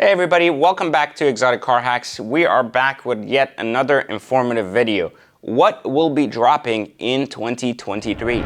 Hey everybody, welcome back to Exotic Car Hacks. We are back with yet another informative video. What will be dropping in 2023?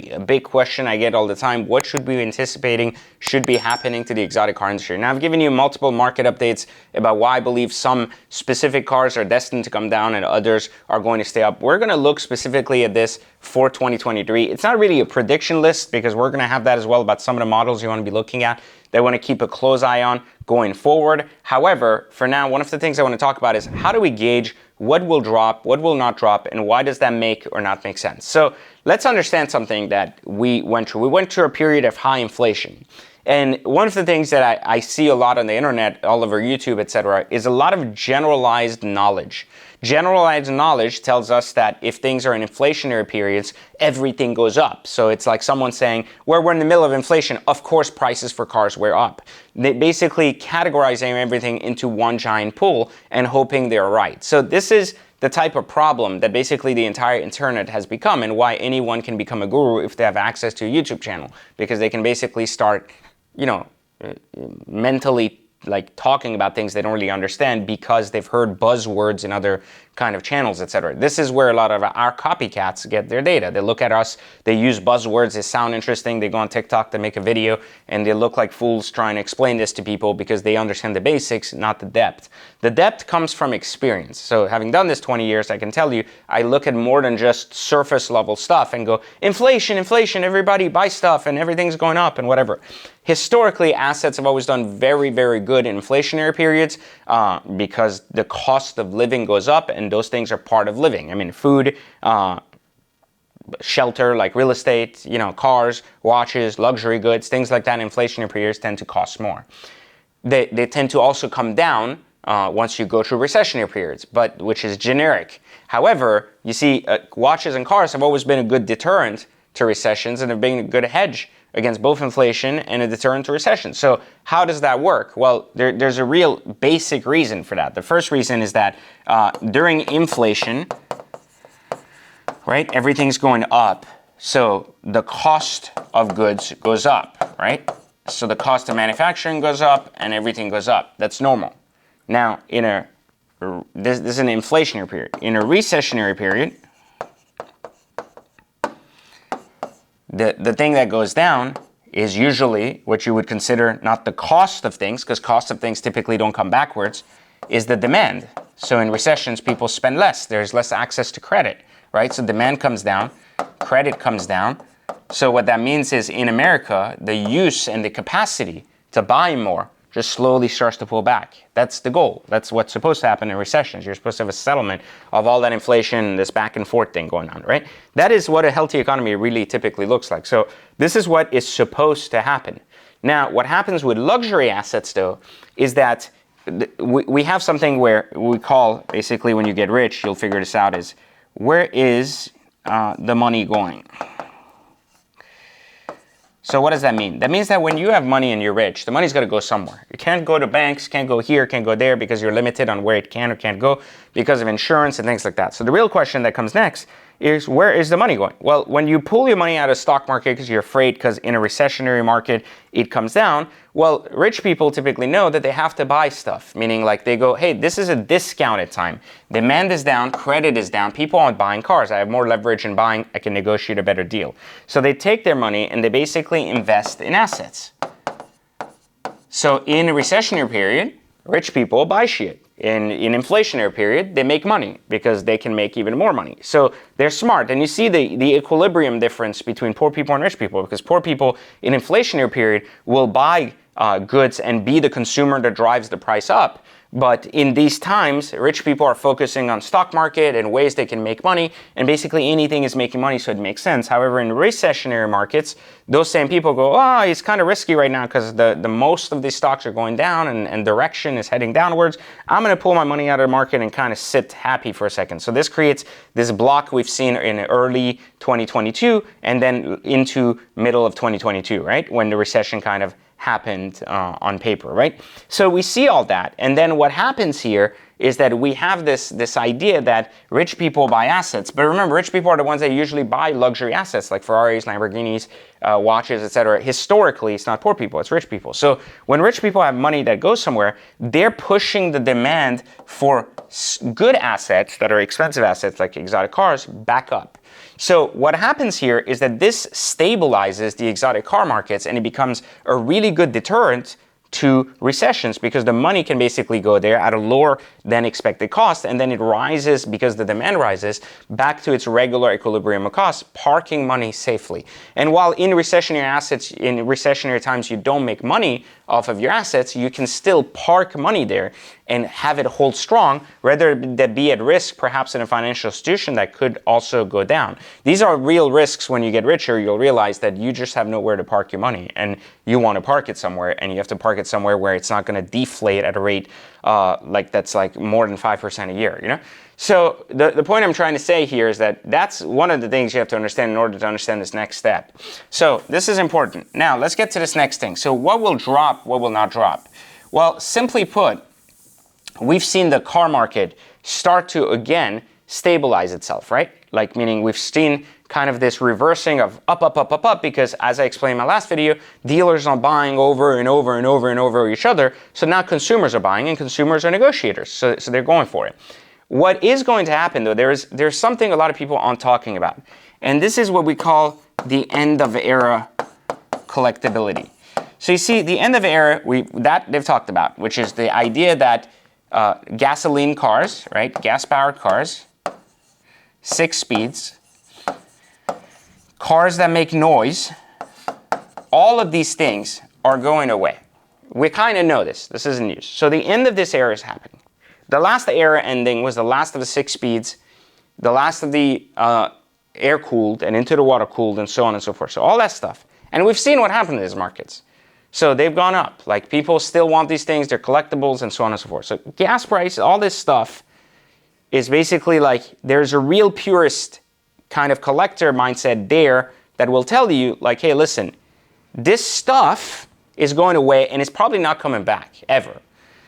A big question I get all the time, what should we be anticipating should be happening to the exotic car industry? Now, I've given you multiple market updates about why I believe some specific cars are destined to come down and others are going to stay up. We're going to look specifically at this for 2023. It's not really a prediction list because we're going to have that as well about some of the models you want to be looking at that I want to keep a close eye on going forward. However, for now, one of the things I want to talk about is how do we gauge what will drop, what will not drop, and why does that make or not make sense? So let's understand something that we went through. We went through a period of high inflation. And one of the things that I see a lot on the internet, all over YouTube, etc., is a lot of generalized knowledge. Generalized knowledge tells us that if things are in inflationary periods, everything goes up. So it's like someone saying, well, we're in the middle of inflation, of course prices for cars were up. They basically categorizing everything into one giant pool and hoping they're right. So this is the type of problem that basically the entire internet has become, and why anyone can become a guru if they have access to a YouTube channel, because they can basically start, mentally like talking about things they don't really understand because they've heard buzzwords in other kind of channels, etc. This is where a lot of our copycats get their data. They look at us, they use buzzwords, they sound interesting, they go on TikTok, they make a video, and they look like fools trying to explain this to people because they understand the basics, not the depth. The depth comes from experience. So having done this 20 years, I can tell you, I look at more than just surface level stuff and go, inflation, inflation, everybody buy stuff and everything's going up and whatever. Historically, assets have always done very, very good in inflationary periods because the cost of living goes up, and those things are part of living. I mean, food, shelter, like real estate, cars, watches, luxury goods, things like that in inflationary periods tend to cost more. They tend to also come down once you go through recessionary periods, but which is generic. However, you see, watches and cars have always been a good deterrent to recessions and have been a good hedge against both inflation and a deterrent to recession. So how does that work? Well, there's a real basic reason for that. The first reason is that during inflation, right, everything's going up. So the cost of goods goes up, right? So the cost of manufacturing goes up and everything goes up. That's normal. Now, this is an inflationary period. In a recessionary period, the thing that goes down is usually what you would consider not the cost of things, because cost of things typically don't come backwards, is the demand. So in recessions, people spend less. There's less access to credit, right? So demand comes down, credit comes down. So what that means is in America, the use and the capacity to buy more just slowly starts to pull back. That's the goal. That's what's supposed to happen in recessions. You're supposed to have a settlement of all that inflation, this back and forth thing going on, right? That is what a healthy economy really typically looks like. So this is what is supposed to happen. Now, what happens with luxury assets, though, is that we have something where we call, basically when you get rich, you'll figure this out, is where is the money going? So what does that mean? That means that when you have money and you're rich, the money's got to go somewhere. You can't go to banks, can't go here, can't go there because you're limited on where it can or can't go because of insurance and things like that. So the real question that comes next is, where is the money going? Well, when you pull your money out of the stock market because you're afraid because in a recessionary market it comes down, well, rich people typically know that they have to buy stuff, meaning like they go, hey, this is a discounted time. Demand is down, credit is down, people aren't buying cars. I have more leverage in buying, I can negotiate a better deal. So they take their money and they basically invest in assets. So in a recessionary period, rich people buy shit. In inflationary period, they make money because they can make even more money. So they're smart. And you see the equilibrium difference between poor people and rich people, because poor people in inflationary period will buy goods and be the consumer that drives the price up. But in these times, rich people are focusing on stock market and ways they can make money, and basically anything is making money, so it makes sense. However, in recessionary markets, those same people go, it's kind of risky right now because the most of these stocks are going down and direction is heading downwards. I'm going to pull my money out of the market and kind of sit happy for a second. So this creates this block we've seen in early 2022 and then into middle of 2022, right? When the recession kind of happened on paper, right? So we see all that. And then what happens here is that we have this idea that rich people buy assets. But remember, rich people are the ones that usually buy luxury assets like Ferraris, Lamborghinis, watches, etc. Historically, it's not poor people, it's rich people. So when rich people have money that goes somewhere, they're pushing the demand for good assets that are expensive assets like exotic cars back up. So what happens here is that this stabilizes the exotic car markets, and it becomes a really good deterrent to recessions because the money can basically go there at a lower than expected cost, and then it rises because the demand rises back to its regular equilibrium of cost, parking money safely. And while in recessionary times you don't make money off of your assets, you can still park money there and have it hold strong, rather than be at risk perhaps in a financial institution that could also go down. These are real risks. When you get richer, you'll realize that you just have nowhere to park your money, and you want to park it somewhere, and you have to park it somewhere where it's not going to deflate at a rate that's like more than 5% a year, you know? So the point I'm trying to say here is that that's one of the things you have to understand in order to understand this next step. So this is important. Now let's get to this next thing. So what will drop, what will not drop? Well, simply put, we've seen the car market start to again stabilize itself, right? Like, meaning we've seen kind of this reversing of up, because as I explained in my last video, dealers are buying over and over and over and over each other. So now consumers are buying, and consumers are negotiators. So they're going for it. What is going to happen though, there's something a lot of people aren't talking about. And this is what we call the end of era collectibility. So you see, the end of era, that they've talked about, which is the idea that gasoline cars, right? Gas-powered cars, 6 speeds, cars that make noise, all of these things are going away. We kind of know this. This isn't news. So the end of this era is happening. The last era ending was the last of the 6 speeds, the last of the air-cooled and into the water-cooled and so on and so forth. So all that stuff. And we've seen what happened in these markets. So they've gone up. Like, people still want these things. They're collectibles and so on and so forth. So gas price, all this stuff is basically like there's a real purist kind of collector mindset there that will tell you like, hey, listen, this stuff is going away and it's probably not coming back ever.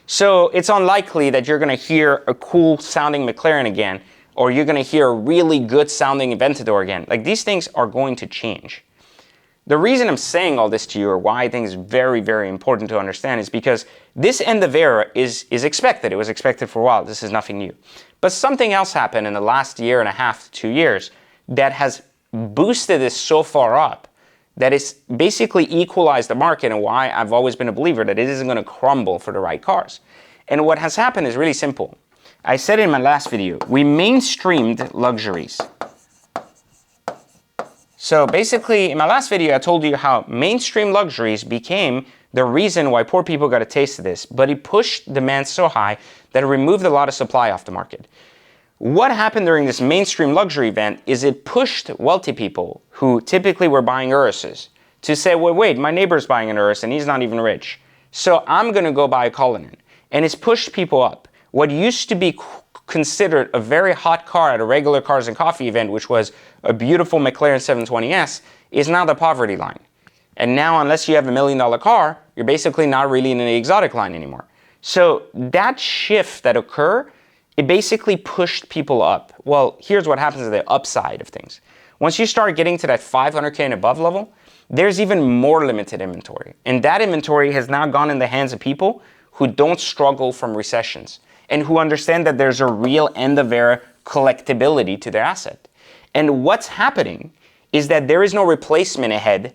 So it's unlikely that you're going to hear a cool sounding McLaren again, or you're going to hear a really good sounding Aventador again. Like, these things are going to change. The reason I'm saying all this to you, or why I think it's very, very important to understand, is because this end of era is expected. It was expected for a while. This is nothing new. But something else happened in the last year and a half to 2 years that has boosted this so far up that it's basically equalized the market, and why I've always been a believer that it isn't going to crumble for the right cars. And what has happened is really simple. I said in my last video, we mainstreamed luxuries. So basically, in my last video, I told you how mainstream luxuries became the reason why poor people got a taste of this, but it pushed demand so high that it removed a lot of supply off the market. What happened during this mainstream luxury event is it pushed wealthy people who typically were buying Uruses to say, well, wait, my neighbor's buying an Urus and he's not even rich, so I'm going to go buy a Cullinan. And it's pushed people up. What used to be considered a very hot car at a regular Cars and Coffee event, which was a beautiful McLaren 720S, is now the poverty line. And now, unless you have $1 million car, you're basically not really in the exotic line anymore. So that shift that occurred, it basically pushed people up. Well, here's what happens to the upside of things. Once you start getting to that 500K and above level, there's even more limited inventory. And that inventory has now gone in the hands of people who don't struggle from recessions and who understand that there's a real end of era collectibility to their asset. And what's happening is that there is no replacement ahead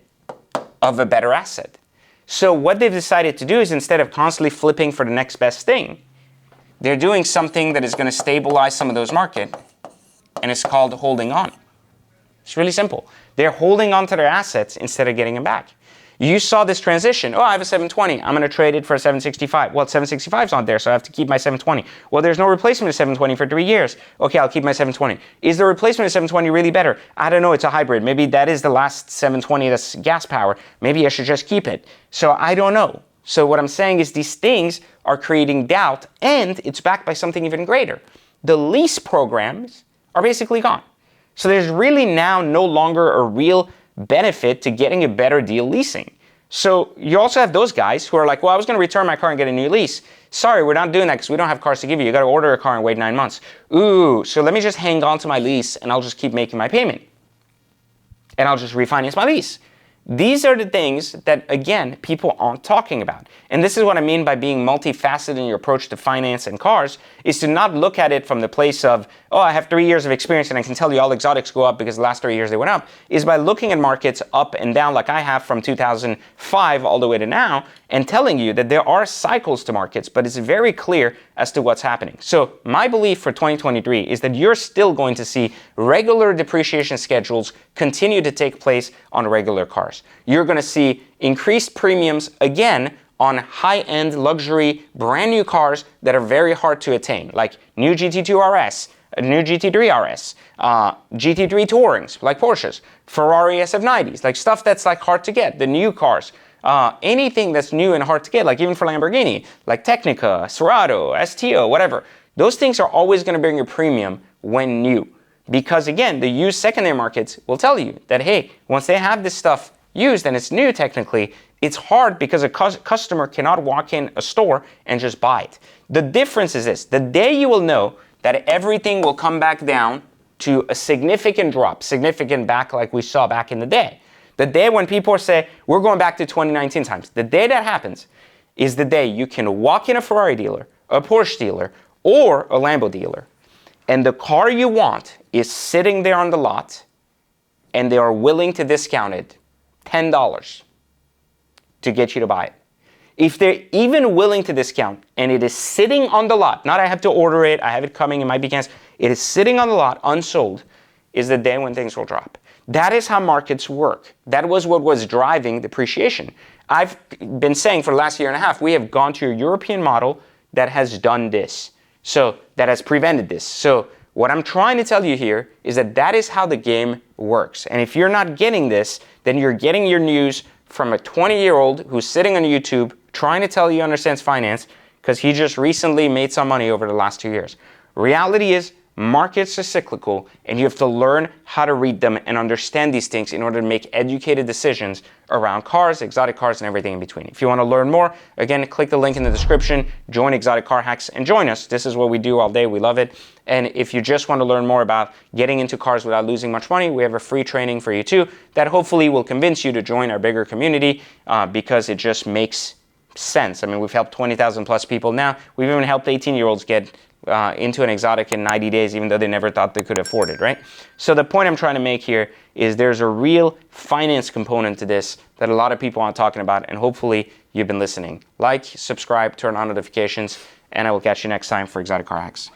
of a better asset. So what they've decided to do is, instead of constantly flipping for the next best thing, they're doing something that is going to stabilize some of those markets, and it's called holding on. It's really simple. They're holding on to their assets instead of getting them back. You saw this transition. Oh, I have a 720. I'm going to trade it for a 765. Well, 765's not there, so I have to keep my 720. Well, there's no replacement of 720 for 3 years. Okay, I'll keep my 720. Is the replacement of 720 really better? I don't know. It's a hybrid. Maybe that is the last 720 that's gas power. Maybe I should just keep it. So I don't know. So what I'm saying is these things are creating doubt, and it's backed by something even greater. The lease programs are basically gone. So there's really now no longer a real benefit to getting a better deal leasing. So you also have those guys who are like, well, I was going to return my car and get a new lease. Sorry, we're not doing that because we don't have cars to give you. You got to order a car and wait 9 months. Ooh, so let me just hang on to my lease and I'll just keep making my payment. And I'll just refinance my lease. These are the things that, again, people aren't talking about. And this is what I mean by being multifaceted in your approach to finance and cars, is to not look at it from the place of, oh, I have 3 years of experience and I can tell you all exotics go up because the last 3 years they went up, is by looking at markets up and down like I have from 2005 all the way to now, and telling you that there are cycles to markets, but it's very clear as to what's happening. So my belief for 2023 is that you're still going to see regular depreciation schedules continue to take place on regular cars. You're going to see increased premiums again on high-end luxury brand new cars that are very hard to attain, like new GT2 RS, new GT3 RS, GT3 Tourings like Porsches, Ferrari SF90s, like stuff that's like hard to get, the new cars. Anything that's new and hard to get, like even for Lamborghini, like Technica, Serato, STO, whatever. Those things are always going to bring a premium when new. Because again, the used secondary markets will tell you that, hey, once they have this stuff used and it's new technically, it's hard because a customer cannot walk in a store and just buy it. The difference is this: the day you will know that everything will come back down to a significant drop, significant back like we saw back in the day. The day when people say, we're going back to 2019 times, the day that happens is the day you can walk in a Ferrari dealer, a Porsche dealer, or a Lambo dealer, and the car you want is sitting there on the lot, and they are willing to discount it $10 to get you to buy it. If they're even willing to discount, and it is sitting on the lot, not I have to order it, I have it coming, it might be canceled, it is sitting on the lot unsold, is the day when things will drop. That is how markets work. That was what was driving depreciation. I've been saying for the last year and a half, we have gone to a European model that has done this. So that has prevented this. So what I'm trying to tell you here is that that is how the game works. And if you're not getting this, then you're getting your news from a 20-year-old who's sitting on YouTube trying to tell you he understands finance because he just recently made some money over the last 2 years. Reality is, markets are cyclical, and you have to learn how to read them and understand these things in order to make educated decisions around cars, exotic cars, and everything in between. If you want to learn more, again, click the link in the description, join Exotic Car Hacks, and join us. This is what we do all day. We love it. And if you just want to learn more about getting into cars without losing much money, we have a free training for you too that hopefully will convince you to join our bigger community because it just makes sense. I mean, we've helped 20,000 plus people now. We've even helped 18-year-olds get into an exotic in 90 days, even though they never thought they could afford it, right? So the point I'm trying to make here is there's a real finance component to this that a lot of people aren't talking about, and hopefully you've been listening. Like, subscribe, turn on notifications, and I will catch you next time for Exotic Car Hacks.